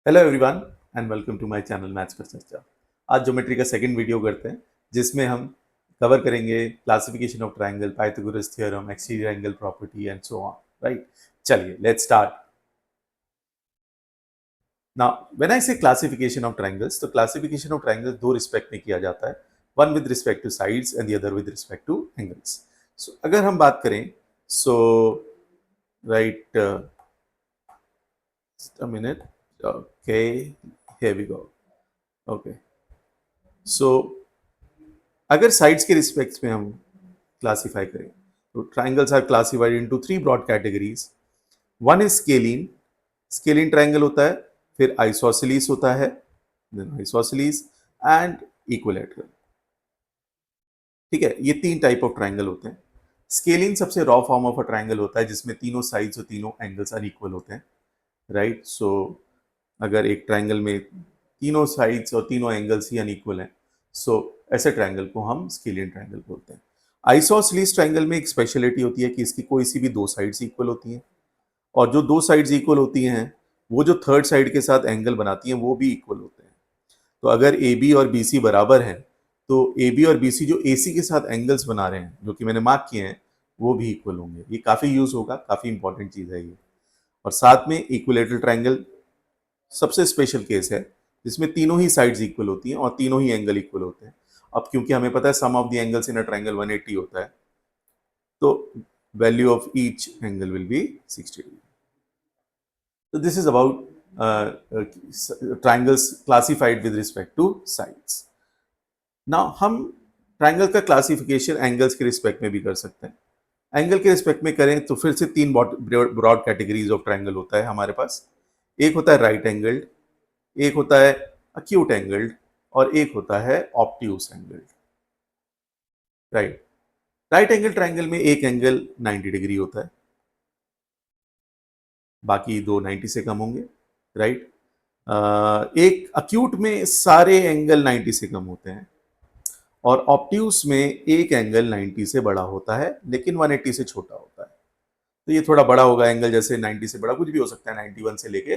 Hello everyone and welcome to my channel maths पर चर्चा। आज ज्योमेट्री का सेकंड वीडियो करते हैं जिसमें हम कवर करेंगे classification of triangle, Pythagoras theorem, exterior angle property and so on. Right, चलिए let's start. Now when I say classification of triangles, तो क्लासिफिकेशन ऑफ ट्रायंगल्स दो रिस्पेक्ट में किया जाता है, one with respect to sides and the other with respect to angles. So अगर हम बात करें, so right, just a minute. Okay, here we go. Okay, so अगर साइड्स के रिस्पेक्ट में हम क्लासिफाई करें तो triangles are classified into three broad categories. One is scalene, scalene triangle होता है, फिर आइसोसेलिस होता है, देन आइसोसेलिस एंड इक्विलैटरल। ठीक है, ये तीन टाइप ऑफ ट्राइंगल होते हैं। स्केलिन सबसे raw form of a triangle होता है जिसमें तीनों साइड्स और तीनों एंगल्स अनइक्वल होते हैं। राइट, सो अगर एक ट्राइंगल में तीनों साइड्स और तीनों एंगल्स ही अनइक्वल हैं, सो ऐसे ट्राइंगल को हम स्केलियन ट्राइंगल बोलते हैं। आइसोसेलिस ट्राइंगल में एक स्पेशलिटी होती है कि इसकी कोई सी भी दो साइड्स इक्वल होती हैं, और जो दो साइड्स इक्वल होती हैं वो जो थर्ड साइड के साथ एंगल बनाती हैं वो भी इक्वल होते हैं। तो अगर ए बी और बी सी बराबर हैं तो ए बी और बी सी जो ए सी के साथ एंगल्स बना रहे हैं, जो कि मैंने मार्क किए हैं, वो भी इक्वल होंगे। ये काफ़ी यूज होगा, काफ़ी इंपॉर्टेंट चीज़ है ये। और साथ में इक्विलेटरल ट्राइंगल सबसे स्पेशल केस है जिसमें तीनों ही साइड्स इक्वल होती हैं और तीनों ही एंगल इक्वल होते हैं। अब क्योंकि हमें पता है sum of the angles in a triangle 180 होता है, तो value of each angle will be 60 degree. तो this is about triangles classified with respect to sides. Now हम ट्रायंगल का क्लासिफिकेशन एंगल्स के रिस्पेक्ट में भी कर सकते हैं। एंगल के रिस्पेक्ट में करें तो फिर से तीन ब्रॉड कैटेगरीज ऑफ ट्रायंगल होता है हमारे पास। एक होता है राइट एंगल्ड, एक होता है अक्यूट एंगल्ड, और एक होता है obtuse angled. Right, right angle triangle में एक एंगल 90 डिग्री होता है, बाकी दो 90 से कम होंगे। राइट, एक अक्यूट में सारे एंगल 90 से कम होते हैं, और ऑब्ट्यूस में एक एंगल 90 से बड़ा होता है लेकिन 180 से छोटा होता है। तो ये थोड़ा बड़ा होगा एंगल, जैसे 90 से बड़ा कुछ भी हो सकता है, 91 से लेके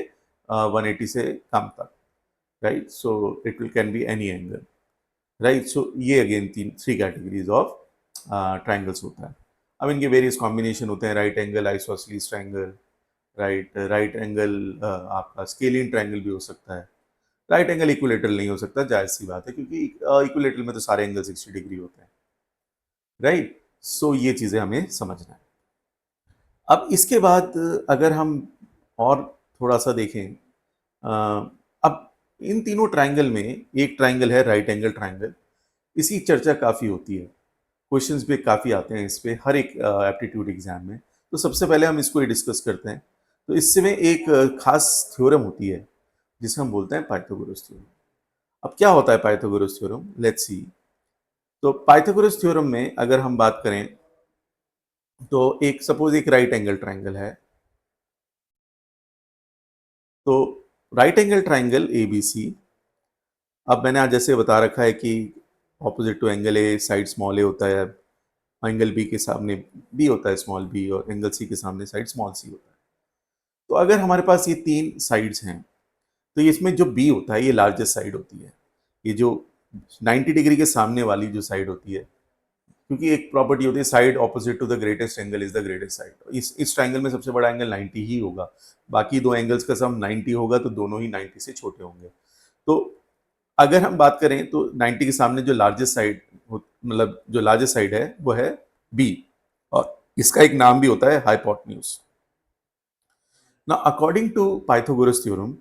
180 से कम तक। Right, so it will can be any angle. Right, so ये again three categories of triangles होता है। अब इनके वेरियस कॉम्बिनेशन होते हैं, right angle isosceles triangle, right angle आपका स्केलियन ट्राइंगल भी हो सकता है। राइट एंगल इक्विलेटरल नहीं हो सकता, जायज सी बात है, क्योंकि इक्विलेटरल में तो सारे एंगल 60 डिग्री होते हैं। राइट, सो ये चीज़ें हमें समझना है। अब इसके बाद अगर हम और थोड़ा सा देखें, अब इन तीनों ट्राइंगल में एक ट्राइंगल है राइट एंगल ट्राइंगल, इसकी चर्चा काफ़ी होती है, क्वेश्चंस भी काफ़ी आते हैं इस पे हर एक एप्टीट्यूड एग्जाम में। तो सबसे पहले हम इसको ही डिस्कस करते हैं। तो इसमें एक खास थ्योरम होती है जिसे हम बोलते हैं पाइथागोरस थ्योरम। अब क्या होता है पाइथागोरस थ्योरम, लेट्स सी। तो पाइथागोरस थ्योरम में अगर हम बात करें तो एक सपोज एक राइट एंगल ट्राइंगल है, तो right angle triangle A B C. अब मैंने आज जैसे बता रखा है कि opposite to angle A side small A होता है, एंगल बी के सामने बी होता है स्मॉल बी, और एंगल सी के सामने साइड स्मॉल सी होता है। तो अगर हमारे पास ये तीन साइड्स हैं तो इसमें जो बी होता है ये लार्जेस्ट साइड होती है, ये जो 90 डिग्री के सामने वाली जो साइड होती है, क्योंकि एक प्रॉपर्टी होती है side opposite to the greatest angle is the greatest side. इस ट्राइंगल में सबसे बड़ा एंगल 90 ही होगा, बाकी दो एंगल्स का सम 90 होगा, तो दोनों ही 90 से छोटे होंगे। तो अगर हम बात करें तो 90 के सामने जो लार्जेस्ट साइड, मतलब जो लार्जेस्ट साइड है वो है बी, और इसका एक नाम भी होता है हाइपोटेन्यूज। ना अकॉर्डिंग टू पाइथागोरस थ्योरम,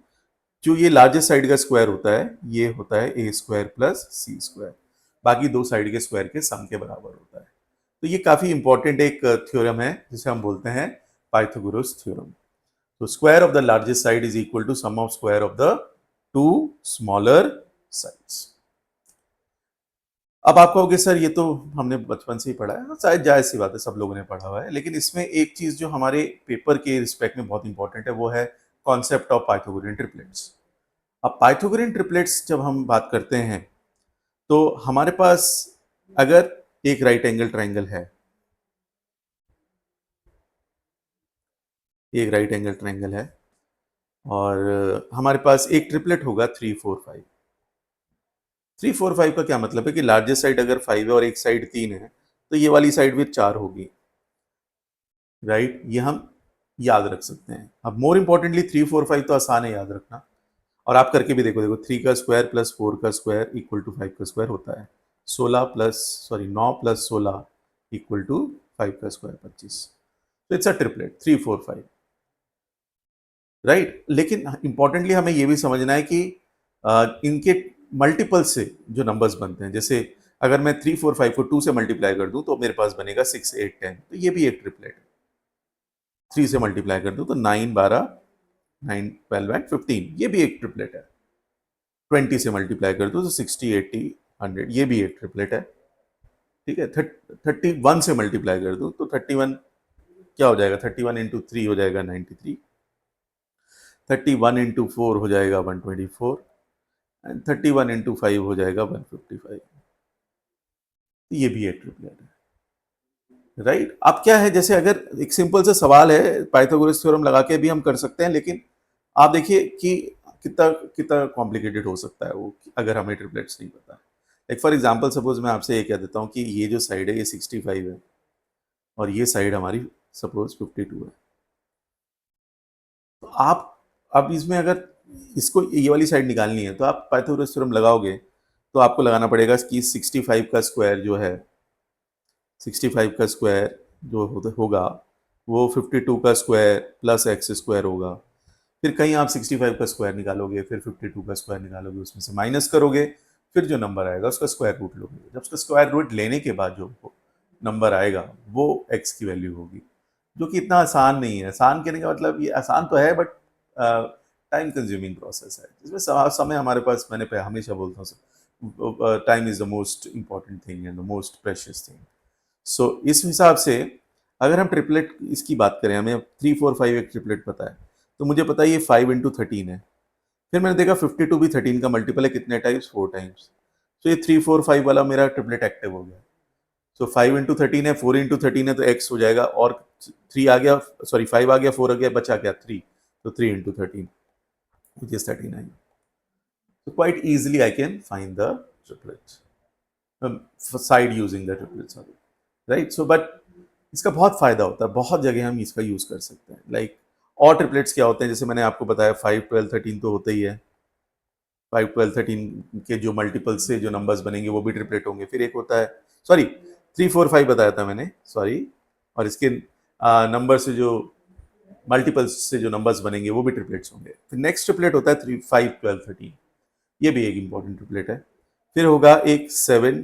जो ये लार्जेस्ट साइड का स्क्वायर होता है ये होता है ए स्क्वायर प्लस सी स्क्वायर, बाकी दो साइड के स्क्वायर के सम के बराबर होता है। तो ये काफी इंपॉर्टेंट एक थ्योरम है जिसे हम बोलते हैं पाइथागोरस थ्योरम। तो square of the largest side is equal to sum of square of the two smaller sides. अब आप कहोगे सर ये तो हमने बचपन से ही पढ़ा है, हाँ, शायद जायज सी बात है, सब लोगों ने पढ़ा हुआ है, लेकिन इसमें एक चीज जो हमारे पेपर के रिस्पेक्ट में बहुत इंपॉर्टेंट है वो है कॉन्सेप्ट ऑफ पाइथागोरियन ट्रिपलेट्स। अब पाइथागोरियन ट्रिपलेट्स जब हम बात करते हैं तो हमारे पास अगर एक राइट एंगल ट्राइंगल है, एक राइट एंगल ट्राइंगल है, और हमारे पास एक ट्रिपलेट होगा 3 4 5। 3 4 5 का क्या मतलब है कि लार्जेस्ट साइड अगर 5 है और एक साइड 3 है तो ये वाली साइड भी 4 होगी, राइट? ये हम याद रख सकते हैं। अब मोर इम्पोर्टेंटली 3 4 5 तो आसान है याद रखना, और आप करके भी देखो, 3 का स्क्वायर प्लस 4 का स्क्वायर इक्वल टू 5 का स्क्वायर होता है। 9 + 16 इक्वल टू 5 का स्क्वायर 25। तो इट्स अ ट्रिपलेट 3 4 5, राइट? लेकिन इंपॉर्टेंटली हमें ये भी समझना है कि इनके मल्टीपल से जो नंबर्स बनते हैं, जैसे अगर मैं 3 4 5 को 2 से मल्टीप्लाई कर दूं तो मेरे पास बनेगा 6 8 10, तो ये भी एक ट्रिपलेट है। 3 से मल्टीप्लाई कर दूं तो 9 12 9 12 एंड 15, ये भी एक ट्रिपलेट है। 20 से मल्टीप्लाई कर दूं तो 60 80 100, ये भी एक ट्रिपलेट है। ठीक है। 31 से मल्टीप्लाई कर दूं तो 31 क्या हो जाएगा, 31 × 3 हो जाएगा 93, 31 × 4 हो जाएगा 124, एंड 31 × 5 हो जाएगा 155। ये भी एक ट्रिपलेट है, राइट? अब क्या है, जैसे अगर एक सिंपल सा सवाल है, पाइथागोरस थ्योरम लगा के भी हम कर सकते हैं, लेकिन आप देखिए कि कितना कितना कॉम्प्लिकेटेड हो सकता है वो, अगर हमें ट्रिपलेट्स नहीं पता। लाइक फॉर एग्जांपल सपोज मैं आपसे ये कह देता हूँ कि ये जो साइड है ये 65 है और ये साइड हमारी सपोज 52 है। तो आप अब इसमें अगर इसको ये वाली साइड निकालनी है तो आप पाइथागोरस थ्योरम लगाओगे तो आपको लगाना पड़ेगा कि 65 का स्क्वायर जो है, 65 का स्क्वायर जो होगा वो 52 का स्क्वायर प्लस एक्स स्क्वायर होगा। फिर कहीं आप 65 का स्क्वायर निकालोगे, फिर 52 का स्क्वायर निकालोगे, उसमें से माइनस करोगे, फिर जो नंबर आएगा उसका स्क्वायर रूट लोगे। जब उसका स्क्वायर रूट लेने के बाद जो नंबर आएगा वो एक्स की वैल्यू होगी, जो कि इतना आसान नहीं है। आसान कहने का मतलब, ये आसान तो है बट टाइम कंज्यूमिंग प्रोसेस है, इसमें समय हमारे पास, मैंने हमेशा बोलता हूँ time is the most important thing and the most precious thing. So इस हिसाब से अगर हम ट्रिपलेट इसकी बात करें, हमें 3 4 5 एक ट्रिपलेट पता है, तो मुझे पता है ये 5 × 13 है। फिर मैंने देखा 52 भी 13 का मल्टीपल है, कितने टाइम्स, 4 टाइम्स। तो ये 3 4 5 वाला मेरा ट्रिपलेट एक्टिव हो गया। सो 5 × 13 है, 4 × 13 है, तो एक्स हो जाएगा, और 3 आ गया, सॉरी 5 आ गया, 4 आ गया, बचा क्या, 3। तो 3 × 13 which is 39. So quite easily I can find the triplet side using the triplet, sorry, right? So but इसका बहुत फायदा होता है, बहुत जगह हम इसका यूज कर सकते हैं। लाइक और ट्रिपलेट्स क्या होते हैं, जैसे मैंने आपको बताया 5 12 13 तो होता ही है। 5 12 13 के जो मल्टीपल से जो नंबर्स बनेंगे वो भी ट्रिपलेट होंगे। फिर एक होता है, सॉरी 3 4 5 बताया था मैंने, सॉरी, और इसके नंबर से जो मल्टीपल्स से जो नंबर्स बनेंगे वो भी ट्रिपलेट्स होंगे। फिर नेक्स्ट ट्रिपलेट होता है 3 5 12 13, ये भी एक इंपॉर्टेंट ट्रिपलेट है। फिर होगा एक 7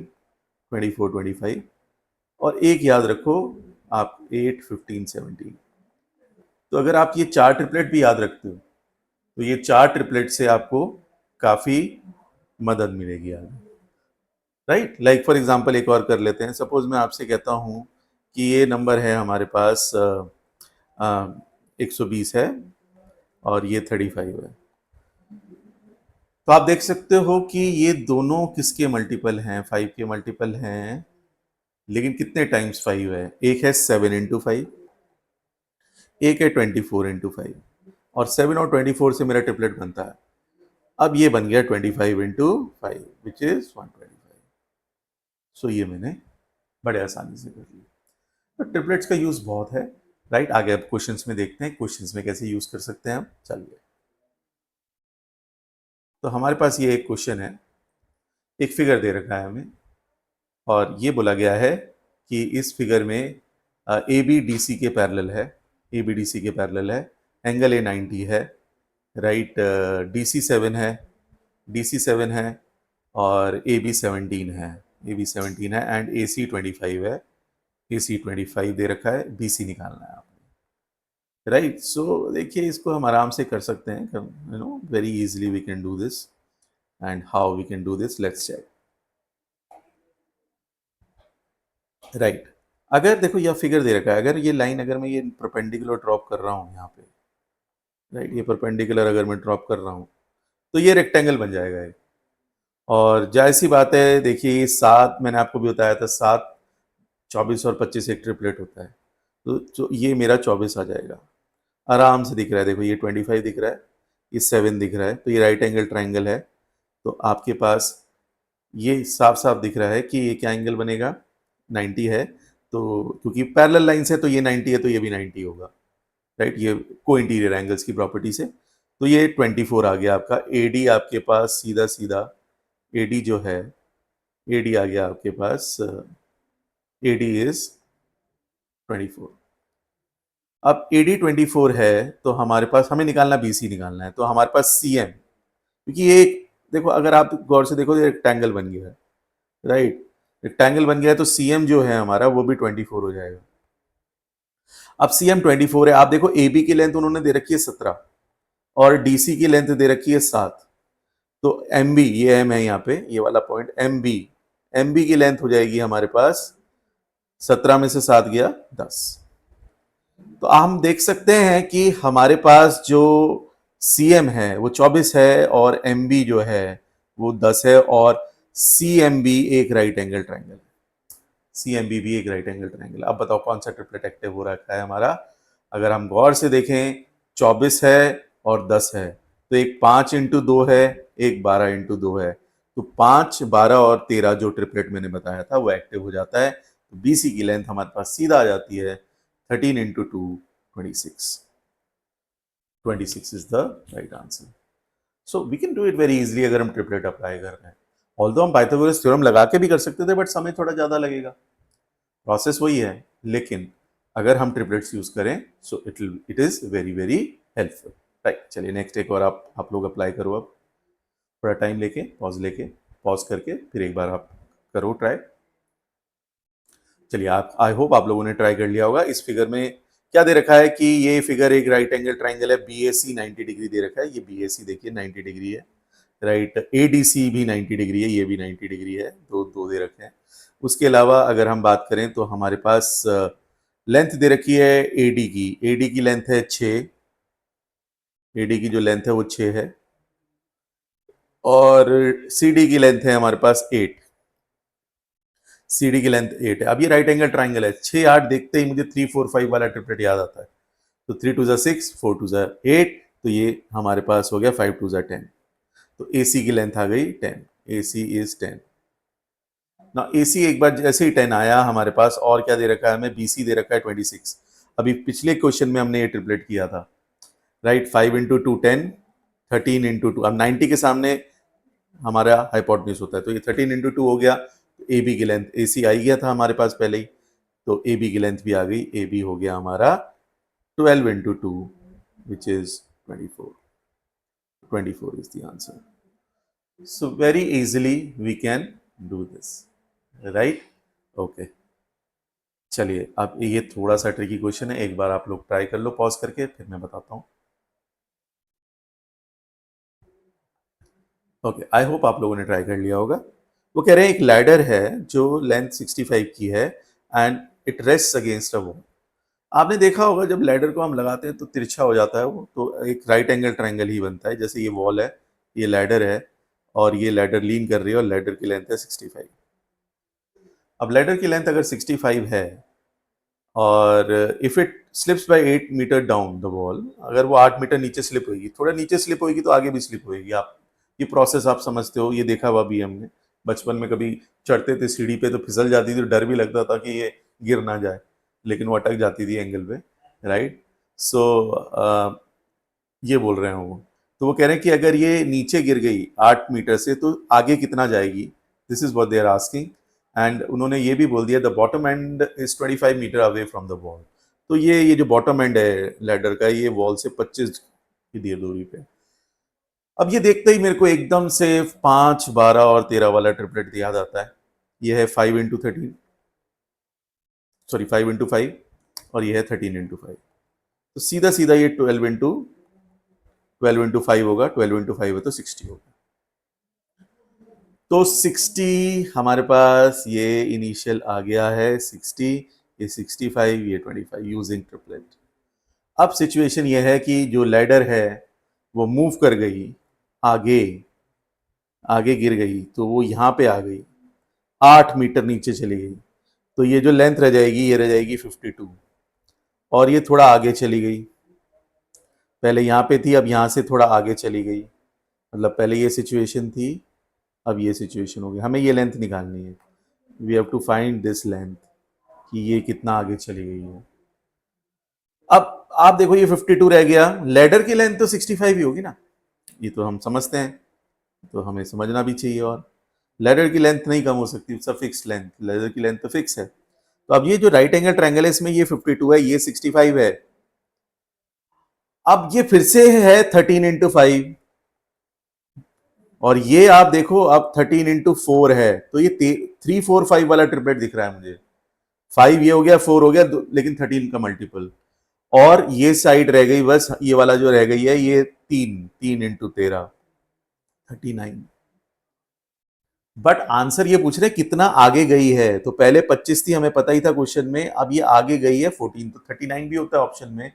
24 25, और एक याद रखो आप 8 15 17। तो अगर आप ये 4 ट्रिपलेट भी याद रखते हो तो ये 4 ट्रिपलेट से आपको काफ़ी मदद मिलेगी आगे, राइट? लाइक फॉर एग्जांपल एक और कर लेते हैं। सपोज मैं आपसे कहता हूँ कि ये नंबर है हमारे पास 120 है और ये 35 है। तो आप देख सकते हो कि ये दोनों किसके मल्टीपल हैं, 5 के मल्टीपल हैं, लेकिन कितने टाइम्स 5 है? एक है 7 × 5, एक है 24 × 5, और 7 और 24 से मेरा ट्रिपलेट बनता है। अब ये बन गया 25 × 5 विच इज 125। सो ये मैंने बड़े आसानी से कर लिया। तो ट्रिपलेट्स का यूज बहुत है, राइट? आगे अब क्वेश्चंस में देखते हैं, क्वेश्चंस में कैसे यूज कर सकते हैं हम। चलिए, तो हमारे पास ये एक क्वेश्चन है, एक फिगर दे रखा है हमें, और ये बोला गया है कि इस फिगर में ए बी डी सी के पैरेलल है, ए बी डी सी के पैरेलल है, एंगल ए 90 है, राइट? डी सी 7 है, डी सी 7 है, और ए बी 17 है, ए बी 17 है, एंड ए सी 25 है, ए सी 25 दे रखा है, बी सी निकालना है आपने, राइट? सो देखिए, इसको हम आराम से कर सकते हैं, you know, very easily we can do this. And how we can do this, let's check, right? अगर देखो यह फिगर दे रखा है, अगर ये लाइन, अगर मैं ये परपेंडिकुलर ड्रॉप कर रहा हूँ यहाँ पे, राइट, ये परपेंडिकुलर अगर मैं ड्रॉप कर रहा हूँ तो ये रेक्टेंगल बन जाएगा ये। और जाहिर सी बात है, देखिए ये 7 मैंने आपको भी बताया था, 7 24 और 25 एक ट्रिपलेट होता है, तो ये मेरा 24 आ जाएगा, आराम से दिख रहा है। देखो ये 25 दिख रहा है, ये 7 दिख रहा है, तो ये राइट एंगल ट्राइंगल है। तो आपके पास ये साफ साफ दिख रहा है कि ये क्या एंगल बनेगा, 90 है। तो क्योंकि पैरेलल लाइंस है तो ये 90 है, तो ये भी 90 होगा, राइट। ये को इंटीरियर एंगल्स की प्रॉपर्टी से। तो ये 24 आ गया आपका। एडी आपके पास सीधा सीधा, एडी जो है, एडी आ गया आपके पास, एडी इज 24। अब एडी 24 है तो हमारे पास, हमें निकालना बीसी निकालना है, तो हमारे पास सीएम, क्योंकि ये देखो, अगर आप गौर से देखो तो रेक्टेंगल बन गया है, राइट। रेक्टेंगल बन गया है तो सीएम जो है हमारा वो भी 24 हो जाएगा। अब सीएम 24 है, आप देखो ए बी की लेंथ उन्होंने दे रखी है 17 और डीसी की लेंथ दे रखी है 7। तो एम बी, ये एम है यहाँ पे, ये वाला पॉइंट एम बी की लेंथ हो जाएगी हमारे पास 17 में से 7 गया 10। तो हम देख सकते हैं कि हमारे पास जो सीएम है वो 24 है और एम बी जो है वो 10 है, और सी एम बी एक राइट एंगल ट्राइंगल है। सी एम बी भी एक राइट एंगल ट्राइंगल। अब बताओ कौन सा ट्रिपलेट एक्टिव हो रखा है हमारा। अगर हम गौर से देखें, 24 है और 10 है, तो एक 5 इंटू 2 है, एक 12 इंटू 2 है। तो 5, 12 और 13 जो ट्रिपलेट मैंने बताया था वो एक्टिव हो जाता है। तो बीसी की लेंथ हमारे पास सीधा आ जाती है 13 into 2, 26। 26 is the right answer. So we can do it very easily अगर हम ट्रिपलेट अप्लाई कर रहे हैं। ऑल्दो हम पाइथागोरस थ्योरम लगा के भी कर सकते थे, बट समय थोड़ा ज़्यादा लगेगा। प्रोसेस वही है, लेकिन अगर हम ट्रिपलेट्स यूज करें so it is very very helpful, right. चलिए नेक्स्ट एक और आप लोग अप्लाई करो। अब थोड़ा टाइम लेके, पॉज करके फिर एक बार आप करो ट्राई। चलिए, आप, आई होप आप लोगों ने ट्राई कर लिया होगा। इस फिगर में क्या दे रखा है कि ये फिगर एक राइट एंगल ट्राइंगल है, बी ए सी 90 डिग्री दे रखा है। ये बी ए सी देखिए 90 डिग्री है, राइट। ए डी सी भी 90 डिग्री है, ये भी 90 डिग्री है, दो दो दे रखे हैं। उसके अलावा अगर हम बात करें तो हमारे पास लेंथ दे रखी है एडी की। एडी की लेंथ है 6, एडी की जो लेंथ है वो 6 है, और सी डी की लेंथ है हमारे पास 8। सी डी की लेंथ 8 है। अब ये राइट एंगल ट्राइंगल है, 6 8 देखते ही मुझे 3 4 5 वाला ट्रिपलेट याद आता है। तो 3 2 जा 6, 4 2 जा 8, तो ये हमारे पास हो गया 5 2 जा 10। तो ए सी की लेंथ आ गई 10, ए सी इज 10 ना। ए सी एक बार जैसे ही 10 आया हमारे पास, और क्या दे रखा है हमें, बी सी दे रखा है 26। अभी पिछले क्वेश्चन में हमने ये ट्रिपलेट किया था, राइट। 5 इंटू 2 10, 13 इंटू 2, अब 90 के सामने हमारा हाइपोटेन्यूज होता है, तो ये 13 इंटू 2 हो गया। ए बी की लेंथ, ए सी आई गया था हमारे पास पहले ही, तो ए बी की लेंथ भी आ गई। ए बी हो गया हमारा 12 into 2 which is 24। 24 is the answer. So very easily we can do this, right? Okay. चलिए, अब ये थोड़ा सा ट्रिकी क्वेश्चन है, एक बार आप लोग ट्राई कर लो पॉज करके, फिर मैं बताता हूँ। ओके, आई होप आप लोगों ने ट्राई कर लिया होगा। वो कह रहे हैं एक लैडर है जो लेंथ 65 की है and it rest against a wall. आपने देखा होगा जब लैडर को हम लगाते हैं तो तिरछा हो जाता है वो, तो एक राइट एंगल ट्राइंगल ही बनता है। जैसे ये वॉल है, ये लैडर है, और ये लैडर लीन कर रही है, और लैडर की लेंथ है 65। अब लैडर की लेंथ अगर 65 है और if it slips by 8 metre down the wall, अगर वो 8 मीटर नीचे स्लिप होगी, थोड़ा नीचे स्लिप होगी तो आगे भी स्लिप होगी। आप ये प्रोसेस आप समझते हो, ये देखा हुआ भी हमने बचपन में, कभी चढ़ते थे सीढ़ी पे तो फिसल जाती थी, तो डर भी लगता था कि ये गिर ना जाए, लेकिन वो अटक जाती थी एंगल पे, राइट। सो ये बोल रहे हैं वो। तो वो कह रहे हैं कि अगर ये नीचे गिर गई 8 मीटर से तो आगे कितना जाएगी, this is what they are asking. And उन्होंने ये भी बोल दिया the bottom end is 25 metre away from the wall. तो ये जो बॉटम एंड है लैडर का, ये वॉल से 25 की दूरी पे। अब ये देखते ही मेरे को एकदम से 5 12 और 13 वाला ट्रिपलेट याद आता है। ये है 5 इंटू 13, सॉरी 5 इंटू 5, और ये है 13 इंटू 5। तो सीधा सीधा ये 12 इंटू 5 होगा, 12 इंटू 5 है तो 60 होगा। तो 60 हमारे पास ये इनिशियल आ गया है 60, ये 65, ये 25 यूजिंग ट्रिपलेट। अब सिचुएशन ये है कि जो लैडर है वो मूव कर गई आगे, आगे गिर गई तो वो यहाँ पे आ गई, 8 मीटर नीचे चली गई। तो ये जो लेंथ रह जाएगी ये रह जाएगी 52, और ये थोड़ा आगे चली गई, पहले यहाँ पे थी, अब यहाँ से थोड़ा आगे चली गई, मतलब पहले ये सिचुएशन थी, अब ये सिचुएशन हो गई। हमें ये लेंथ निकालनी है, we have to find this length कि ये कितना आगे चली गई है। अब आप देखो ये 52 रह गया, लेडर की लेंथ तो 65 ही होगी ना, ये तो हम समझते हैं, तो हमें समझना भी चाहिए। और लेडर की लेंथ नहीं कम हो सकती, सब फिक्स लेंथ, लेडर की लेंथ तो फिक्स है। तो अब ये जो राइट एंगल ट्रायंगल है इसमें ये 52 है, ये 65 है। अब ये फिर से है 13 इंटू 5, और ये आप देखो अब 13 इंटू 4 है, तो ये 3 4 5 वाला ट्रिपलेट दिख रहा है मुझे। 5 ये हो गया, 4 हो गया, लेकिन 13 का मल्टीपल। और ये साइड रह गई बस, ये वाला जो रह गई है ये 3 इंटू 13, 39। बट आंसर ये पूछ रहे कितना आगे गई है, तो पहले 25 थी, हमें पता ही था क्वेश्चन में, अब ये आगे गई है 14, तो 39 भी होता है ऑप्शन में।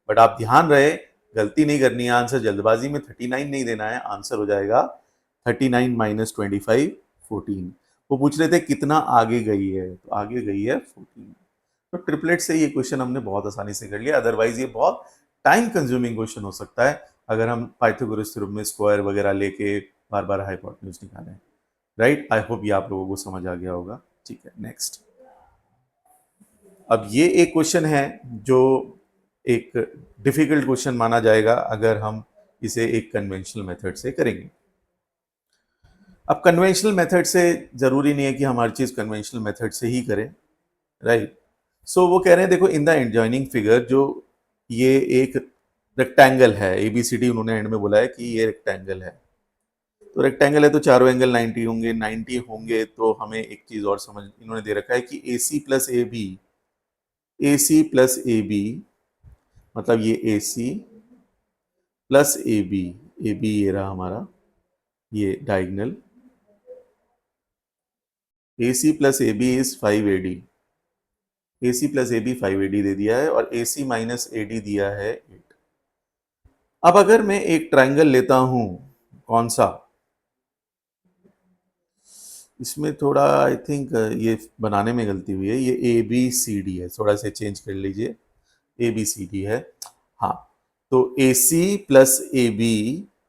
बट आप ध्यान रहे, गलती नहीं करनी है, आंसर जल्दबाजी में 39 नहीं देना है, आंसर हो जाएगा 39 माइनस 25, 14। वो पूछ रहे थे कितना आगे गई है, तो आगे गई है 14। तो ट्रिपलेट से ये क्वेश्चन हमने बहुत आसानी से कर लिया, अदरवाइज ये बहुत टाइम कंज्यूमिंग क्वेश्चन हो सकता है अगर हम पाइथागोरस थ्योरम में स्क्वायर वगैरह लेके बार बार हाइपोटेन्यूज निकालें। राइट, आई होप ये आप लोगों को समझ आ गया होगा। ठीक है, नेक्स्ट। अब ये एक क्वेश्चन है जो एक डिफिकल्ट क्वेश्चन माना जाएगा अगर हम इसे एक कन्वेंशनल मेथड से करेंगे। अब कन्वेंशनल मेथड से जरूरी नहीं है कि हम हर चीज कन्वेंशनल मेथड से ही करें, राइट। सो वो कह रहे हैं देखो इन द एडजॉइनिंग फिगर, जो ये एक रेक्टेंगल है, एबीसीडी उन्होंने एंड में बोला है कि ये रेक्टेंगल है, तो रेक्टेंगल है तो चारों एंगल 90 होंगे, 90 होंगे तो हमें एक चीज और समझ इन्होंने दे रखा है कि AC plus A B, AC plus A B मतलब ये AC प्लस ए बी ये रहा हमारा ये diagonal, AC plus A B is 5AD, AC plus A B 5AD दे दिया है, और AC माइनस AD दिया है 8। अब अगर मैं एक ट्रायंगल लेता हूं, कौन सा, इसमें थोड़ा आई थिंक ये बनाने में गलती हुई है, ये ABCD है, थोड़ा सा चेंज कर लीजिए, ABCD है। हाँ, तो AC प्लस AB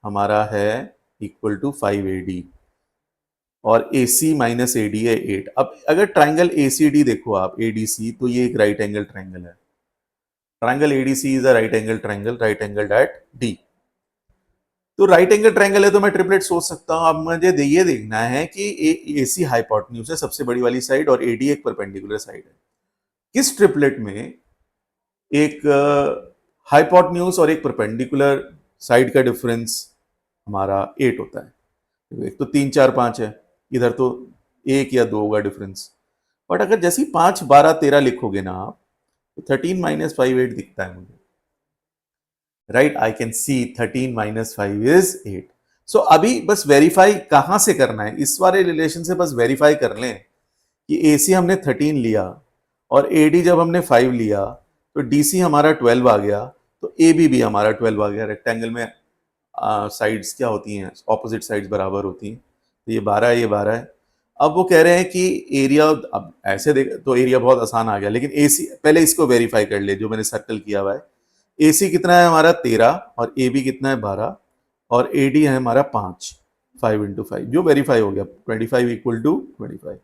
हमारा है इक्वल टू 5AD, और AC माइनस AD है 8। अब अगर ट्राइंगल ACD देखो आप, ADC, तो ये एक राइट एंगल ट्राइंगल है, triangle ADC is a right angle triangle, right angle at D। तो राइट एंगल ट्रायंगल है तो मैं ट्रिपलेट सोच सकता हूं। अब मुझे ये देखना है कि AC हाइपोटेन्यूज है सबसे बड़ी वाली साइड, और AD एक परपेंडिकुलर साइड है। किस ट्रिपलेट में एक हाइपोटेन्यूज और एक परपेंडिकुलर साइड का डिफरेंस हमारा 8 होता है। एक तो 3 4 5 है, इधर तो 1 या 2 का डिफरेंस। बट अगर जैसी 5 12 13 लिखोगे ना आप, तो 13 माइनस 5 8 दिखता है मुझे, right. I can see 13 minus 5 is 8। सो अभी बस वेरीफाई कहां से करना है, इस वाले रिलेशन से बस वेरीफाई कर लें कि AC हमने 13 लिया और AD जब हमने 5 लिया तो DC हमारा 12 आ गया, तो AB भी हमारा 12 आ गया। रेक्टेंगल में साइड्स क्या होती हैं, ऑपोजिट साइड्स बराबर होती हैं, तो ये 12 है, ये 12 है। अब वो कह रहे हैं कि एरिया, अब ऐसे देख तो एरिया बहुत आसान आ गया, लेकिन AC पहले इसको वेरीफाई कर ले, जो मैंने सर्कल किया हुआ है। AC कितना है हमारा 13, और AB कितना है 12, और AD है हमारा 5, 5 इंटू 5, जो वेरीफाई हो गया 25 equal to 25।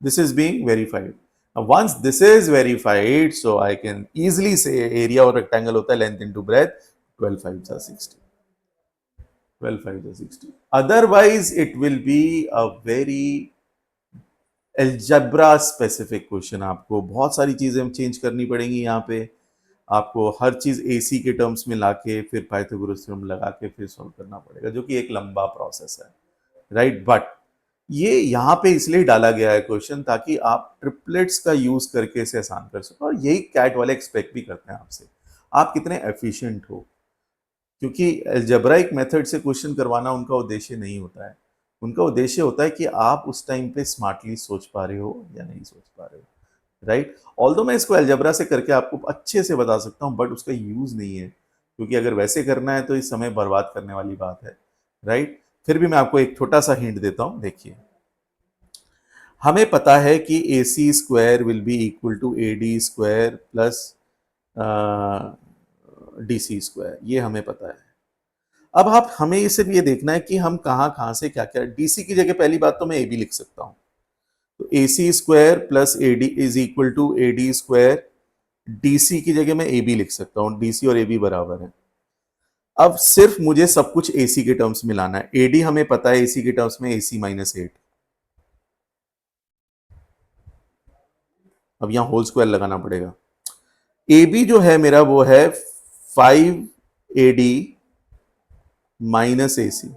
This is being verified. Now, once this is verified, so I can easily say area और rectangle होता है length into breadth, 12 5s are 60. 12 5s are 60. Otherwise, it will be a very algebra specific question. आपको बहुत सारी चीजें change करनी पड़ेंगी यहाँ पे, आपको हर चीज AC के टर्म्स में लाके फिर पाइथागोरस थ्योरम लगा के फिर सॉल्व करना पड़ेगा, जो कि एक लंबा प्रोसेस है, राइट। बट ये यहाँ पे इसलिए डाला गया है क्वेश्चन ताकि आप ट्रिपलेट्स का यूज करके इसे आसान कर सको, और यही कैट वाले एक्सपेक्ट भी करते हैं आपसे, आप कितने एफिशिएंट हो। क्योंकि अलजेब्राइक मेथड से क्वेश्चन करवाना उनका उद्देश्य नहीं होता है, उनका उद्देश्य होता है कि आप उस टाइम पे स्मार्टली सोच पा रहे हो या नहीं सोच पा रहे हो, राइट। ऑल्दो मैं इसको अलजेब्रा से करके आपको अच्छे से बता सकता हूँ, बट उसका यूज नहीं है, क्योंकि अगर वैसे करना है तो इस समय बर्बाद करने वाली बात है, राइट। फिर भी मैं आपको एक छोटा सा हिंट देता हूँ, देखिए। हमें पता है कि AC² will be equal to AD² plus DC square, ये हमें पता है। अब आप हमें ये सिर्फ ये देखना है कि हम कहाँ कहाँ से क्या क्या, DC की जगह पहली बात तो मैं AB लिख सकता हूँ, तो AC square plus AD is equal to AD square, DC की जगह मैं AB लिख सकता हूँ, DC और AB बराबर है। अब सिर्फ मुझे सब कुछ AC के टर्म्स में लाना है। AD हमें पता है AC के टर्म्स में AC माइनस 8, अब यहां होल स्क्वायर लगाना पड़ेगा। AB जो है मेरा वो है 5AD माइनस AC,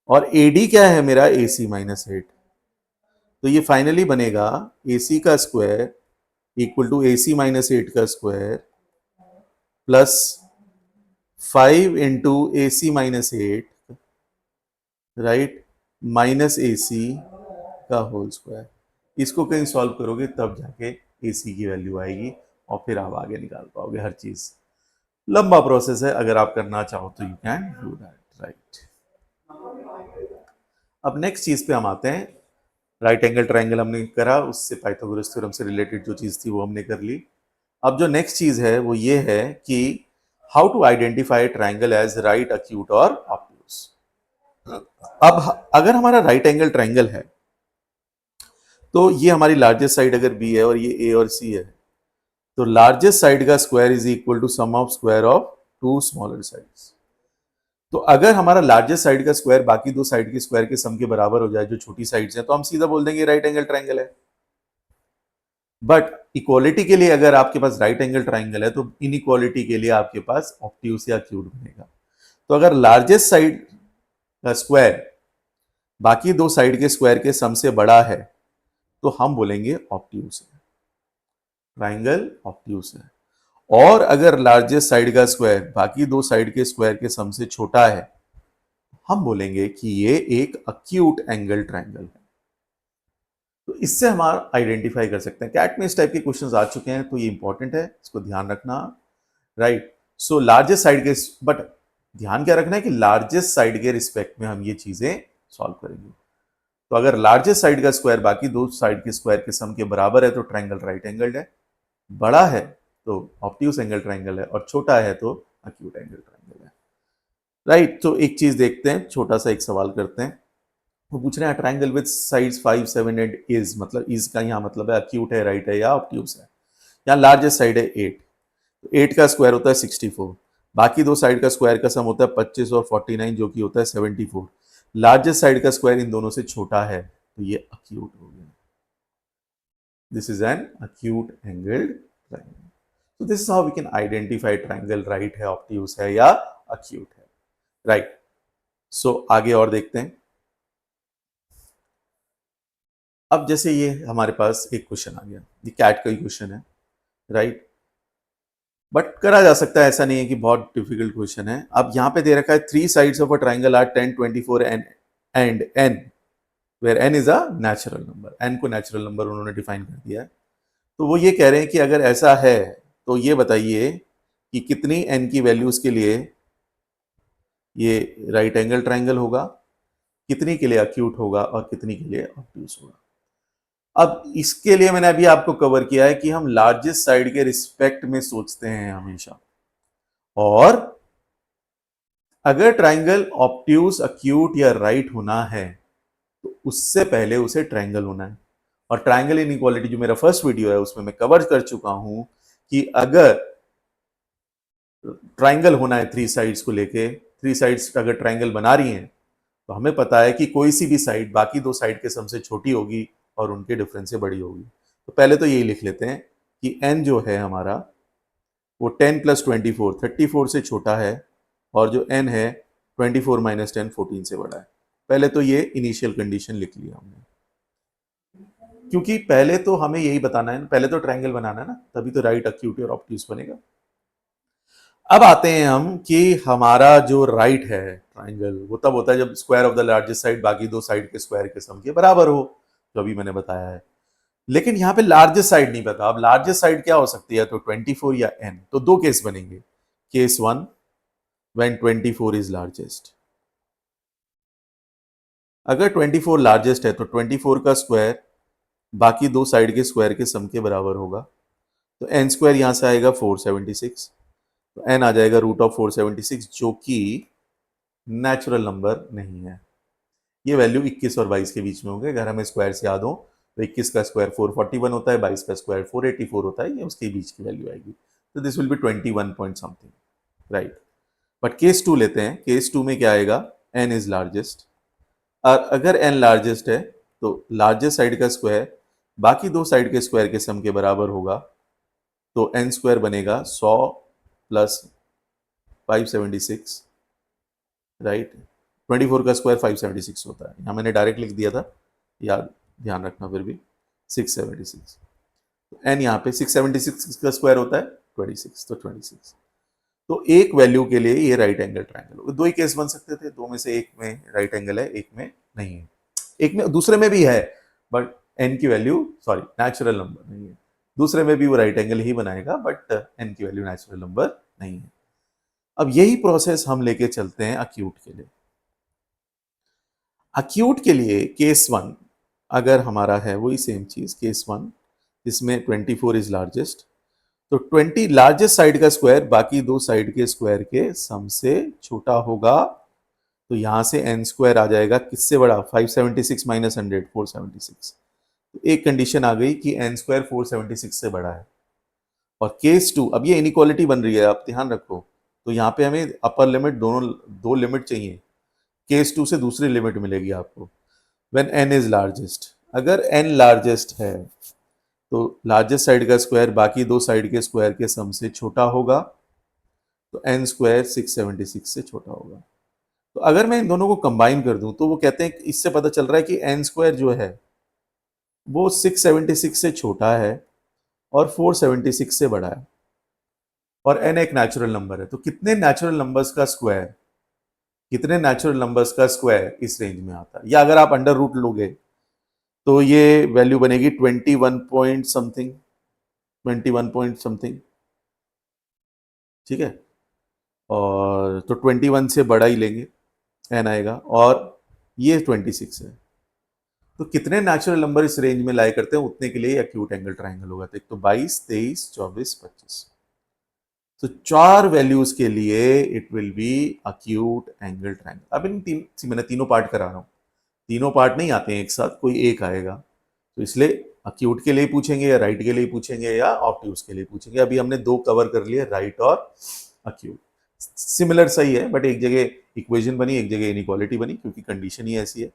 और AD क्या है मेरा AC माइनस 8, तो ये फाइनली बनेगा AC का square equal to AC minus 8 का square plus 5 into AC minus 8, right, minus AC का होल स्क्वायर। इसको कहीं सॉल्व करोगे तब जाके AC की वैल्यू आएगी और फिर आप आगे निकाल पाओगे हर चीज। लंबा प्रोसेस है, अगर आप करना चाहो तो you can do that, right. अब नेक्स्ट चीज पे हम आते हैं। राइट एंगल ट्रायंगल हमने करा, उससे पाइथागोरस थ्योरम से रिलेटेड जो चीज थी वो हमने कर ली। अब जो नेक्स्ट चीज है वो ये है कि how to identify triangle as right, acute और ऑब्ट्यूस। अब अगर हमारा राइट एंगल ट्रायंगल है तो ये हमारी लार्जेस्ट साइड अगर B है और ये A और C है, तो लार्जेस्ट साइड का square is equal to sum of square of two smaller sides. तो अगर हमारा लार्जेस्ट साइड का स्क्वायर बाकी दो साइड के स्क्वायर के सम के बराबर हो जाए जो छोटी साइड्स हैं, तो हम सीधा बोल देंगे राइट एंगल ट्रायंगल है। बट इक्वालिटी के लिए अगर आपके पास राइट एंगल ट्रायंगल है तो इनइक्वालिटी के लिए आपके पास ऑब्ट्यूस या क्यूट बनेगा। तो अगर लार्जेस्ट साइड का स्क्वायर बाकी दो साइड के स्क्वायर के सम से बड़ा है तो हम बोलेंगे ऑब्ट्यूस है, ट्रायंगल ऑब्ट्यूस है। और अगर लार्जेस्ट साइड का स्क्वायर बाकी दो साइड के स्क्वायर के सम से छोटा है, हम बोलेंगे कि ये एक अक्यूट एंगल ट्रायंगल है। तो इससे हम आइडेंटिफाई कर सकते हैं। कैट में इस टाइप के क्वेश्चंस आ चुके हैं तो ये इंपॉर्टेंट है, इसको ध्यान रखना, राइट। सो लार्जेस्ट साइड के, बट ध्यान क्या रखना है कि लार्जेस्ट साइड के रिस्पेक्ट में हम ये चीजें सॉल्व करेंगे। तो अगर लार्जेस्ट साइड का स्क्वायर बाकी दो साइड के स्क्वायर के सम के बराबर है तो ट्रायंगल राइट एंगल्ड है, बड़ा है तो ऑब्ट्यूस एंगल ट्रायंगल है, और छोटा है तो अक्यूट एंगल ट्रायंगल है, राइट। तो एक चीज देखते हैं, छोटा सा एक सवाल करते हैं। वो पूछ रहे हैं triangle with sides 5, 7 and is, मतलब इज का यहाँ मतलब है अक्यूट है, राइट है या ऑब्ट्यूस है। यहाँ लार्जेस्ट साइड है 8, तो 8 का स्क्वायर होता है 64, बाकी दो साइड का स्क्वायर का सम होता है 25 और 49 जो कि होता है 74। लार्जेस्ट साइड का स्क्वायर इन दोनों से छोटा है तो ये अक्यूट हो गया। This is an acute angled triangle. So this is how we can identify triangle right है, obtuse है या acute है, right। So आगे और देखते हैं। अब जैसे ये हमारे पास एक क्वेश्चन आ गया, ये कैट का ही क्वेश्चन है, राइट, बट करा जा सकता है, ऐसा नहीं है कि बहुत डिफिकल्ट क्वेश्चन है। अब यहाँ पे दे रखा है 3 sides of a triangle are 10, 24 and n, where n is a natural number. n को नेचुरल नंबर उन्होंने डिफाइन कर दिया है। तो वो ये कह रहे हैं कि अगर ऐसा है तो ये बताइए कि कितनी n की वैल्यूज के लिए ये राइट एंगल ट्रायंगल होगा, कितनी के लिए अक्यूट होगा और कितनी के लिए ऑब्ट्यूस होगा। अब इसके लिए मैंने अभी आपको कवर किया है कि हम लार्जेस्ट साइड के रिस्पेक्ट में सोचते हैं हमेशा, और अगर ट्रायंगल ऑब्ट्यूस, अक्यूट या राइट होना है तो उससे पहले उसे ट्रायंगल होना है। और ट्रायंगल इनइक्वालिटी जो मेरा फर्स्ट वीडियो है उसमें मैं कवर कर चुका हूं कि अगर ट्रायंगल होना है 3 साइड्स को लेके, 3 साइड्स अगर ट्रायंगल बना रही हैं तो हमें पता है कि कोई सी भी साइड बाकी दो साइड के सम से छोटी होगी और उनके डिफरेंस से बड़ी होगी। तो पहले तो यही लिख लेते हैं कि n जो है हमारा वो 10 प्लस 24 34 से छोटा है, और जो n है 24 माइनस 10 14 से बड़ा है। पहले तो ये इनिशियल कंडीशन लिख लिया हमने, क्योंकि पहले तो हमें यही बताना है, पहले तो ट्रायंगल बनाना है ना, तभी तो राइट, अक्यूट और ऑब्ट्यूस बनेगा। अब आते हैं हम कि हमारा जो राइट है ट्रायंगल वो तब होता है जब square of the largest side बाकी दो साइड के स्क्वायर के सम के बराबर हो, जो अभी मैंने बताया है। लेकिन यहाँ पे लार्जेस्ट साइड नहीं पता। अब लार्जेस्ट साइड क्या हो सकती है, तो 24 या n। तो दो केस बनेंगे। केस 1 व्हेन 24 इज लार्जेस्ट, अगर 24 लार्जेस्ट है तो 24 का स्क्वायर बाकी दो साइड के स्क्वायर के सम के बराबर होगा। तो n स्क्वायर यहां से आएगा 476, तो n आ जाएगा रूट ऑफ 476 जो कि नेचुरल नंबर नहीं है। ये वैल्यू 21 और 22 के बीच में होंगे। अगर हमें स्क्वायर से याद हो तो 21 का स्क्वायर 441 होता है, 22 का स्क्वायर 484 होता है, ये उसके बीच की वैल्यू आएगी। तो this will be 21 point something, right. But case 2 लेते हैं। केस 2 में क्या आएगा, n इज लार्जेस्ट। और अगर n लार्जेस्ट है तो लार्जेस्ट साइड का स्क्वायर बाकी दो साइड के स्क्वायर के सम के बराबर होगा। तो n स्क्वायर बनेगा 100 प्लस 576, राइट। 24 का स्क्वायर 576 होता है, यहाँ मैंने डायरेक्ट लिख दिया था, याद ध्यान रखना फिर भी 676। तो n यहाँ पे 676 का स्क्वायर होता है 26, तो 26। तो एक वैल्यू के लिए ये राइट एंगल ट्राइंगल होगा। दो ही केस बन सकते थे, दो में से एक में राइट एंगल है, एक में नहीं है। एक में, दूसरे में भी है बट n की वैल्यू सॉरी नेचुरल नंबर नहीं है। दूसरे में भी वो राइट एंगल ही बनाएगा बट n की वैल्यू नेचुरल नंबर नहीं है। अब यही प्रोसेस हम लेके चलते हैं अक्यूट के लिए। अक्यूट के लिए केस 1 अगर हमारा है वही सेम चीज, केस 1 जिसमें 24 इज लार्जेस्ट, तो 20 लार्जेस्ट साइड का स्क्वायर बाकी दो साइड के स्क्वायर के सम से छोटा होगा। तो यहां से n स्क्वायर आ जाएगा किससे बड़ा, 576 माइनस 100 476। तो एक कंडीशन आ गई कि n स्क्वायर 476 से बड़ा है। और केस 2, अब ये इनइक्वालिटी बन रही है, आप ध्यान रखो। तो यहाँ पे हमें अपर लिमिट दोनों दो लिमिट चाहिए। केस 2 से दूसरी लिमिट मिलेगी आपको व्हेन n इज लार्जेस्ट। अगर n लार्जेस्ट है तो लार्जेस्ट साइड का स्क्वायर बाकी दो साइड के स्क्वायर के सम से छोटा होगा। तो n स्क्वायर 676 से छोटा होगा। तो अगर मैं इन दोनों को कंबाइन कर दूं तो वो कहते हैं, इससे पता चल रहा है कि n स्क्वायर जो है वो 676 से छोटा है और 476 से बड़ा है, और n एक नेचुरल नंबर है। तो कितने नेचुरल नंबर्स का स्क्वायर, कितने नेचुरल नंबर्स का स्क्वायर इस रेंज में आता है, या अगर आप अंडर रूट लोगे तो ये वैल्यू बनेगी 21 पॉइंट समथिंग, 21 पॉइंट समथिंग, ठीक है। और तो 21 से बड़ा ही लेंगे, n आएगा, और ये 26 है। तो कितने नेचुरल नंबर इस रेंज में लाई करते हैं उतने के लिए एक्यूट एंगल ट्राइंगल होगा। तो एक तो 22, 23, 24, 25। तो चार वैल्यूज के लिए it will be acute angle triangle. अब इन मैंने तीनों पार्ट करा रहा हूं, तीनों पार्ट नहीं आते हैं एक साथ, कोई एक आएगा। तो इसलिए अक्यूट के लिए पूछेंगे या राइट के लिए पूछेंगे या ऑब्ट्यूज के लिए पूछेंगे। अभी हमने दो कवर कर लिए, राइट और अक्यूट। सिमिलर सही है बट एक जगह इक्वेशन बनी, एक जगह इनइक्वालिटी बनी, क्योंकि कंडीशन ही ऐसी है।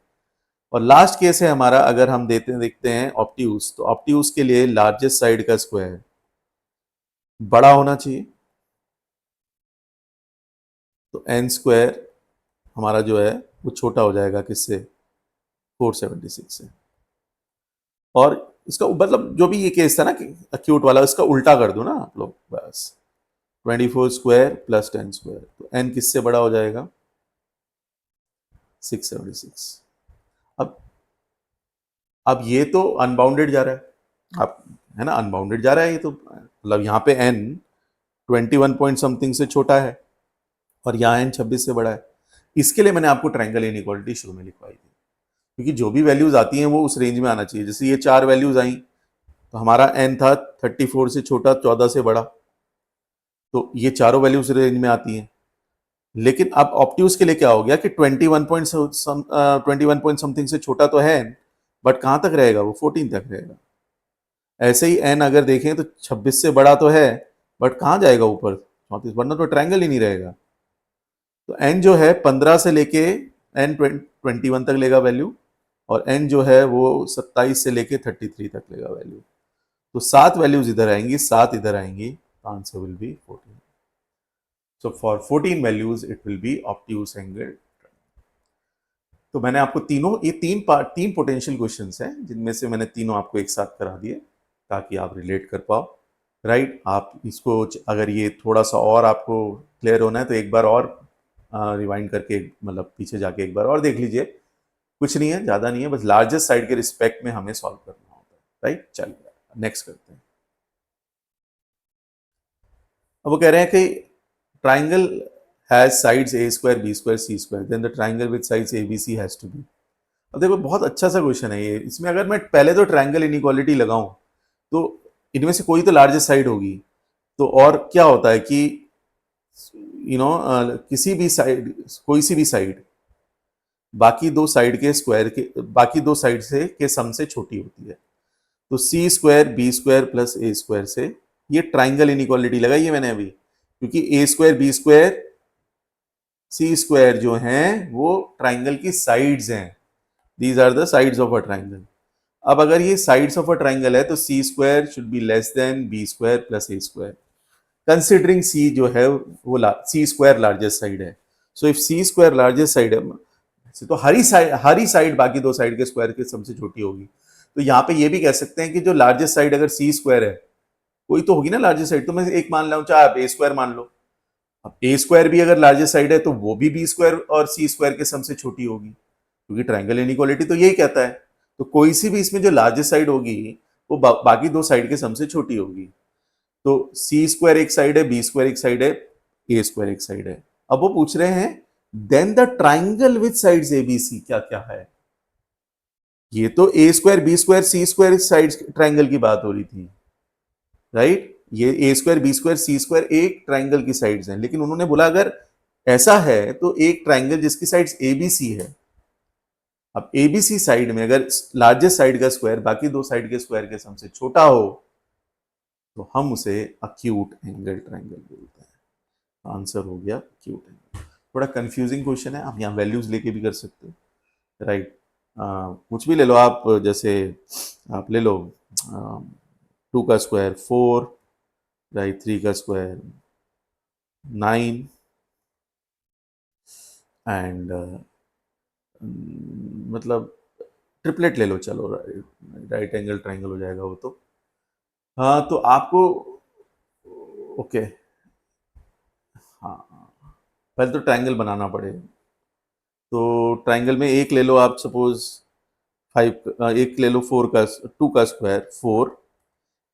और लास्ट केस है हमारा, अगर हम देखते हैं ऑब्ट्यूज, तो ऑब्ट्यूज के लिए लार्जेस्ट साइड का स्क्वायर बड़ा होना चाहिए। तो n स्क्वायर हमारा जो है वो छोटा हो जाएगा किससे, 476 से। और इसका मतलब जो भी ये केस था ना कि अक्यूट वाला, इसका उल्टा कर दो ना आप लोग बस, 24 स्क्वायर प्लस 10 स्क्वायर, तो n किससे बड़ा हो जाएगा, 676। अब अब ये तो अनबाउंडेड जा रहा है, आप है ना, अनबाउंडेड जा रहा है ये तो, मतलब यहाँ पे n 21 पॉइंट समथिंग से छोटा है और यहाँ n 26 से बड़ा है। इसके लिए मैंने आपको ट्रायंगल इनइक्वालिटी शुरू में लिखवाई थी, क्योंकि जो भी वैल्यूज आती हैं वो उस रेंज में आना चाहिए। जैसे ये चार वैल्यूज आई तो हमारा n था 34 से छोटा, 14 से बड़ा, तो ये चारों वैल्यूज रेंज में आती हैं। लेकिन अब ऑप्ट्यूज के लिए क्या हो गया कि 21 पॉइंट समथिंग से छोटा तो है, बट कहाँ तक रहेगा वो, 14 तक रहेगा। ऐसे ही n अगर देखें तो 26 से बड़ा तो है बट कहाँ जाएगा ऊपर, 34, वरना तो ट्रायंगल ही नहीं रहेगा। तो n जो है 15 से लेके n 21 तक लेगा वैल्यू, और n जो है वो 27 से लेके 33 तक लेगा वैल्यू। तो 7 वैल्यूज इधर आएंगी, 7 इधर आएंगी, answer will be 14। So for 14 values it will be obtuse angle. तो मैंने आपको तीनों, ये तीन पोटेंशियल क्वेश्चंस हैं जिनमें से मैंने तीनों आपको एक साथ करा दिए ताकि आप रिलेट कर पाओ, राइट। आप इसको अगर ये थोड़ा सा और आपको क्लियर होना है तो एक बार और रिवाइंड करके, मतलब पीछे जाके एक बार और देख लीजिए। कुछ नहीं है, ज़्यादा नहीं है, बस लार्जेस्ट साइड के रिस्पेक्ट में हमें सॉल्व करना होता है, राइट। चलिए नेक्स्ट करते हैं। अब वो कह रहे हैं कि triangle has sides A square B square C square, then the triangle with sides A B C has to be. अब देखो बहुत अच्छा सा क्वेश्चन है ये। इसमें अगर मैं पहले तो ट्राइंगल इनइक्वालिटी लगाऊं तो इनमें से कोई तो लार्जेस्ट साइड होगी। तो और क्या होता है कि किसी भी साइड, कोई सी भी साइड बाकी दो साइड के स्क्वायर के, बाकी दो साइड से के सम से छोटी होती है। तो C square B square plus A square से, ये ट्राइंगल इनइक्वालिटी लगाई है मैंने अभी, क्योंकि A square B square C square जो हैं वो ट्राइंगल की साइड्स हैं। These are the sides of a triangle. अब अगर ये साइड्स ऑफ अ ट्राइंगल है तो C square should be less than B square plus A square, considering C जो है वो सी स्क्वायर लार्जेस्ट साइड है। सो if C square largest side है, तो हर ही साइड बाकी दो साइड के स्क्वायर के सबसे छोटी होगी। तो यहाँ पे ये भी कह सकते हैं कि जो लार्जेस्ट साइड अगर सी स्क्वायर है, कोई तो होगी ना लार्जेस्ट साइड, तो मैं एक मान लूँ, चाहे आप ए स्क्वायर मान लो। अब ए स्क्वायर भी अगर लार्जेस्ट साइड है तो वो भी बी स्क्वायर और सी स्क्वायर के सम से छोटी होगी, क्योंकि ट्राइंगल इनइक्वालिटी तो यही कहता है। तो कोई सी भी इसमें जो लार्जेस्ट साइड होगी वो बाकी दो साइड के सम से छोटी होगी। तो सी स्क्वायर एक साइड है, बी स्क्वायर एक साइड है, ए स्क्वायर एक साइड है। अब वो पूछ रहे हैं then the triangle with sides A B C क्या क्या है। ये तो A square B square C square side triangle की बात हो रही थी, राइट। ये A square B square C square एक ट्राइंगल की साइड्स हैं, लेकिन उन्होंने बोला अगर ऐसा है तो एक ट्राइंगल जिसकी साइड्स ए बी सी है। अब ए बी सी साइड में अगर लार्जेस्ट साइड का स्क्वायर बाकी दो साइड के स्क्वायर के सम से छोटा हो तो हम उसे अक्यूट एंगल ट्राइंगल बोलते हैं। आंसर हो गया अक्यूट एंगल। थोड़ा कंफ्यूजिंग क्वेश्चन है, आप यहाँ वैल्यूज लेके भी कर सकते हो, राइट। कुछ भी ले लो आप, जैसे आप ले लो 2 का स्क्वायर 4, राइट, 3 का स्क्वायर 9 एंड मतलब ट्रिपलेट ले लो, चलो राइट एंगल ट्राइंगल हो जाएगा वो तो। हाँ तो आपको, ओके, हाँ पहले तो ट्राइंगल बनाना पड़ेगा। तो ट्राइंगल में एक ले लो आप, सपोज 5, एक ले लो 4 का 2 का स्क्वायर 4,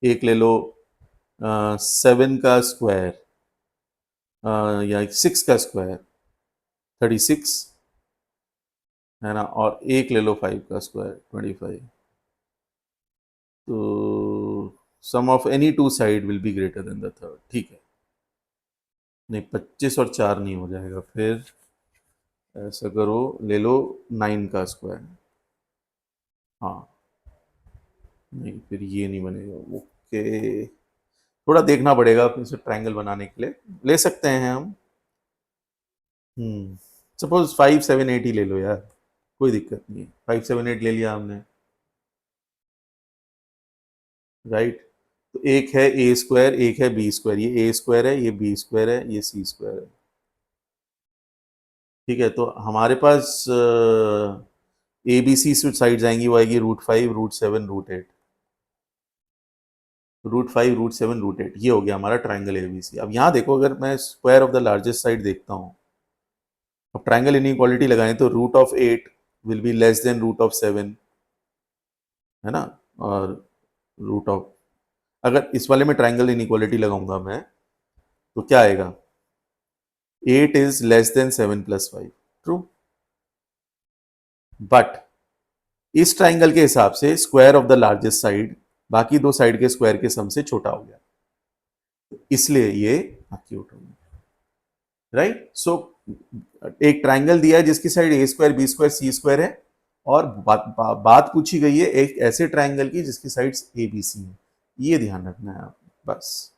एक ले लो 7 का स्क्वायर या 6 का स्क्वायर 36, है ना, और एक ले लो 5 का स्क्वायर 25। तो sum of any two side will be greater than the third, ठीक है। नहीं 25 और 4 नहीं हो जाएगा, फिर ऐसा करो, ले लो 9 का स्क्वायर, हाँ नहीं फिर ये नहीं बनेगा, ओके। थोड़ा देखना पड़ेगा फिर से ट्रायंगल बनाने के लिए, ले सकते हैं हम। सपोज 5 7 8 ही ले लो यार, कोई दिक्कत नहीं है, 5 7 8 ले लिया हमने, राइट। तो एक है ए स्क्वायर एक है बी स्क्वायर, ये ए स्क्वायर है ये बी स्क्वायर है ये सी स्क्वायर है, ठीक है। तो हमारे पास ए बी सी साइड आएंगी, वो आएगी √5 √7 √8, √5 √7 √8, ये हो गया हमारा ट्राइंगल ए बी सी। अब यहाँ देखो, अगर मैं square of the largest side देखता हूँ, अब ट्राइंगल इनइक्वालिटी लगाएं तो √8 विल बी लेस देन √7, है ना, और रूट ऑफ, अगर इस वाले में ट्राइंगल इनइक्वालिटी लगाऊंगा मैं तो क्या आएगा, 8 is less than 7 + 5, true. But इस ट्राइंगल के हिसाब से square of the largest side बाकी दो साइड के स्क्वायर के सम से छोटा हो गया, इसलिए ये अक्यूट हो गया, राइट। सो एक ट्राइंगल दिया है जिसकी साइड ए square B square C square है, और बात पूछी गई है एक ऐसे ट्राइंगल की जिसकी साइड्स ए बी सी है, ये ध्यान रखना है आप बस।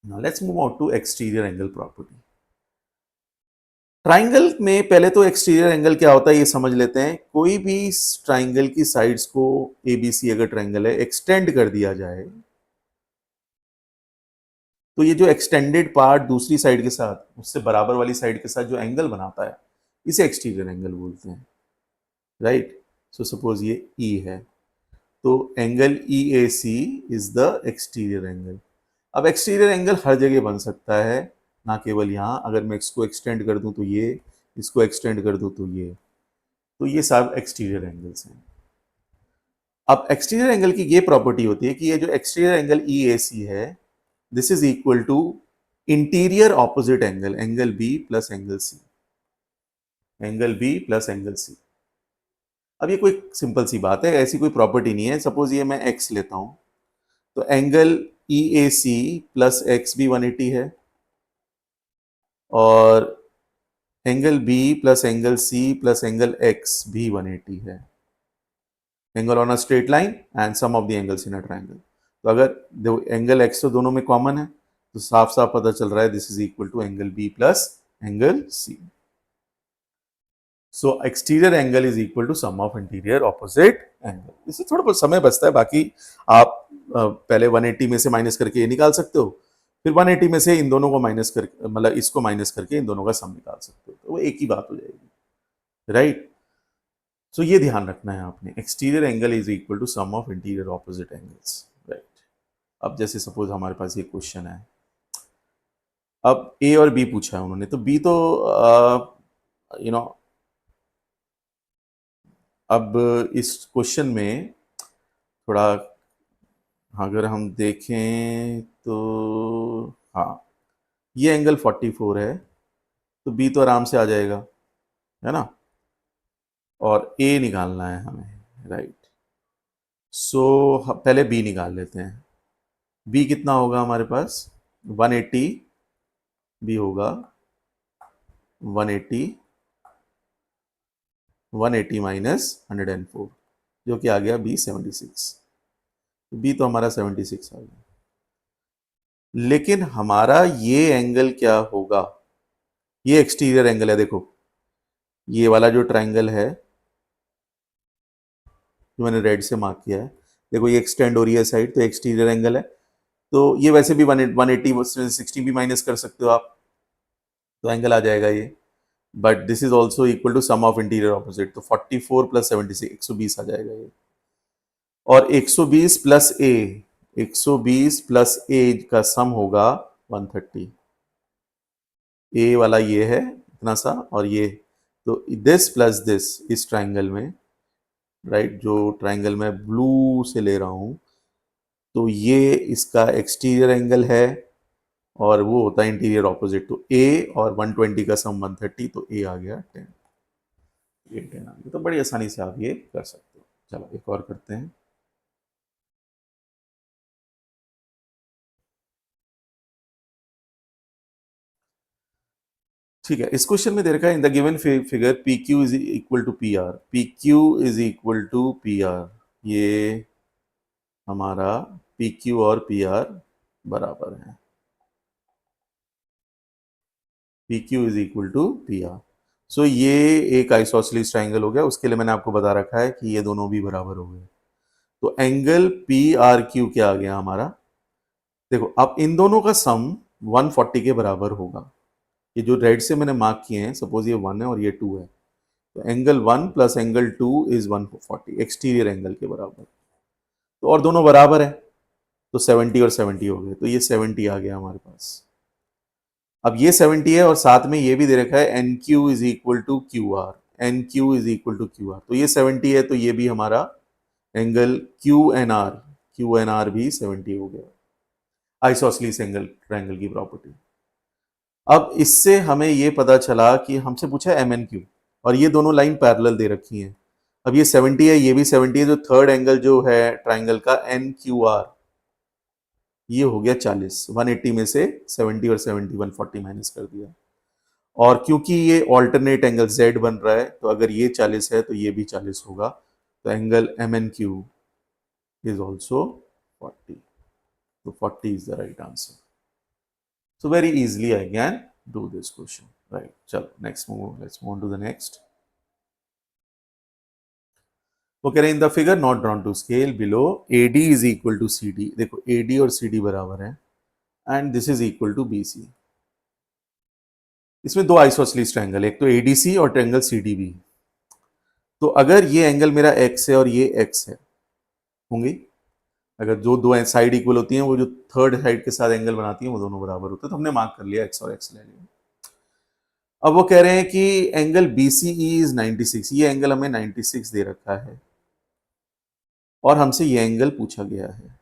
Now let's move on to exterior angle property. Triangle में पहले तो एक्सटीरियर एंगल क्या होता है ये समझ लेते हैं। कोई भी ट्राइंगल की साइड्स को, ए बी सी अगर ट्राइंगल है, एक्सटेंड कर दिया जाए तो ये जो एक्सटेंडेड पार्ट दूसरी साइड के साथ, उससे बराबर वाली साइड के साथ जो एंगल बनाता है, इसे एक्सटीरियर एंगल बोलते हैं, राइट। सो सपोज ये ई है, तो angle E A C is the exterior angle. अब एक्सटीरियर एंगल हर जगह बन सकता है, ना केवल यहाँ। अगर मैं इसको एक्सटेंड कर दूं तो ये, इसको एक्सटेंड कर दूं तो ये सब एक्सटीरियर एंगल्स हैं। अब एक्सटीरियर एंगल की ये प्रॉपर्टी होती है कि ये जो exterior angle E A C है, this is equal to interior opposite angle, angle B plus angle C, angle B plus angle C. अब ये कोई सिंपल सी बात है, ऐसी कोई प्रॉपर्टी नहीं है। सपोज ये मैं एक्स लेता हूं, तो angle E A C plus X भी 180 है, और angle B plus angle C plus angle X भी 180 है। Angle on a straight line and sum of the angles in a triangle. तो अगर एंगल एक्स तो दोनों में कॉमन है, तो साफ साफ पता चल रहा है this is equal to angle B plus angle C. So exterior angle is equal to sum of interior opposite angle. इससे थोड़ा बहुत समय बचता है, बाकी आप पहले 180 में से माइनस करके ये निकाल सकते हो, फिर 180 में से इन दोनों को माइनस कर, मतलब इसको माइनस करके इन दोनों का सम निकाल सकते हो, तो वो एक ही बात हो जाएगी, राइट। सो ये ध्यान रखना है आपने, exterior angle is equal to sum of interior opposite angles, right. अब जैसे सपोज हमारे पास ये क्वेश्चन है, अब ए और बी पूछा है उन्होंने, तो बी तो यू नो अब इस क्वेश्चन में थोड़ा, अगर हम देखें तो हाँ, ये एंगल 44 है, तो बी तो आराम से आ जाएगा, है ना, और ए निकालना है हमें, राइट। सो पहले बी निकाल लेते हैं। बी कितना होगा हमारे पास, 180 बी होगा 180, 180 माइनस 104, जो कि आ गया बी 76। बी तो हमारा 76 आ गया, लेकिन हमारा ये एंगल क्या होगा, ये एक्सटीरियर एंगल है, देखो ये वाला जो ट्राइंगल है जो मैंने रेड से मार्क किया है, देखो ये एक्सटेंड हो रही है साइड, तो एक्सटीरियर एंगल है। तो ये वैसे भी 180 60 भी माइनस कर सकते हो आप, तो एंगल आ जाएगा ये, but this is also equal to sum of interior opposite, तो 44 प्लस 76 120 आ जाएगा ये, और 120 प्लस ए, 120 प्लस ए का सम होगा 130। ए वाला ये है इतना सा, और ये, तो दिस प्लस दिस इस ट्राइंगल में, राइट, जो ट्राइंगल में ब्लू से ले रहा हूं, तो ये इसका एक्सटीरियर एंगल है, और वो होता है इंटीरियर ऑपोजिट, तो ए और 120 का सम 130, तो ए आ गया 10, ये 10 आ गया। तो बड़ी आसानी से आप ये कर सकते हो। चलो एक और करते हैं। ठीक है, इस क्वेश्चन में दे रखा है in the given figure P Q is equal to P R, P Q is equal to P R, ये हमारा पी क्यू और पी आर बराबर है, P Q is equal to P R. So ये एक आइसोसेलेस ट्राइंगल हो गया, उसके लिए मैंने आपको बता रखा है कि ये दोनों भी बराबर हो गए, तो एंगल पी आर क्यू क्या आ गया हमारा, देखो अब इन दोनों का सम 140 के बराबर होगा। ये जो रेड से मैंने मार्क किए हैं, सपोज ये 1 है और ये 2 है, तो angle 1 plus angle 2 is 140 exterior angle के बराबर, तो और दोनों बराबर है, तो 70 और 70 हो गए, तो ये 70 आ गया हमारे पास। अब ये 70 है और साथ में ये भी दे रखा है N Q is equal to Q R, N Q is equal to Q R, तो ये 70 है, तो ये भी हमारा एंगल क्यू एन आर भी 70 हो गया, आइसोसेलेस एंगल ट्रायंगल की प्रॉपर्टी। अब इससे हमें ये पता चला कि हमसे पूछा एम एन क्यू, और ये दोनों लाइन पैरेलल दे रखी हैं। अब ये 70 है, ये भी 70 है, जो थर्ड एंगल जो है ट्राइंगल का एन क्यू आर, ये हो गया 40, 180 में से 70 और 70 140 माइनस कर दिया, और क्योंकि ये ऑल्टरनेट एंगल Z बन रहा है, तो अगर ये 40 है तो ये भी 40 होगा, तो angle M N Q is also 40, तो 40 is the right answer. So very easily I can do this question, right? चलो next move, let's move on to the next. वो कह रहे हैं in the figure not drawn to scale below AD is equal to CD, देखो AD और CD बराबर है, and this is equal to BC। इसमें दो आइसोसेलेस ट्रायंगल, एक तो ADC और ट्रायंगल CDB। तो अगर ये एंगल मेरा X है और ये X है, होंगे, अगर जो दो साइड इक्वल होती हैं, वो जो थर्ड साइड के साथ एंगल बनाती हैं वो दोनों बराबर होते हैं, तो हमने मार्क कर लिया X और X ले लिया। अब वो कह रहे हैं कि एंगल BCE इज 96, ये एंगल हमें 96 दे रखा है, और हमसे ये एंगल पूछा गया है,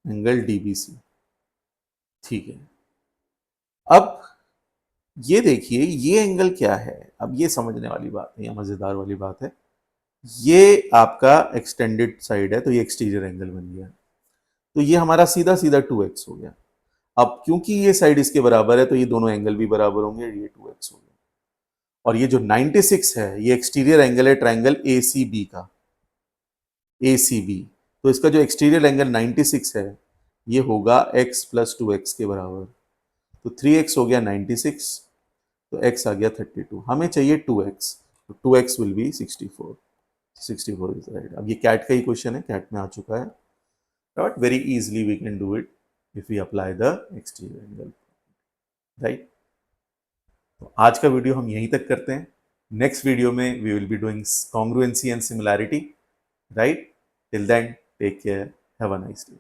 एंगल DBC। ठीक है, अब ये देखिए ये एंगल क्या है, अब ये समझने वाली बात है या मजेदार वाली बात है। ये आपका एक्सटेंडेड साइड है, तो ये एक्सटीरियर एंगल बन गया। तो ये हमारा सीधा सीधा 2x हो गया। अब क्योंकि ये साइड इसके बराबर है तो ये दोनों एंगल भी बराबर होंगे, ये 2x हो गया। और ये जो 96 है ये एक्सटीरियर एंगल है ट्रायंगल ACB का, ACB। तो इसका जो एक्सटीरियर एंगल 96 है ये होगा x प्लस 2x के बराबर। तो 3x हो गया 96, तो x आ गया 32। हमें चाहिए 2x, तो 2x will be 64। 64 is right. अब ये कैट का ही क्वेश्चन है, कैट में आ चुका है, but very easily we can do it if we apply the exterior angle, right. तो आज का वीडियो हम यहीं तक करते हैं। नेक्स्ट वीडियो में we will be doing congruency and similarity, right. Till then take care, have a nice day.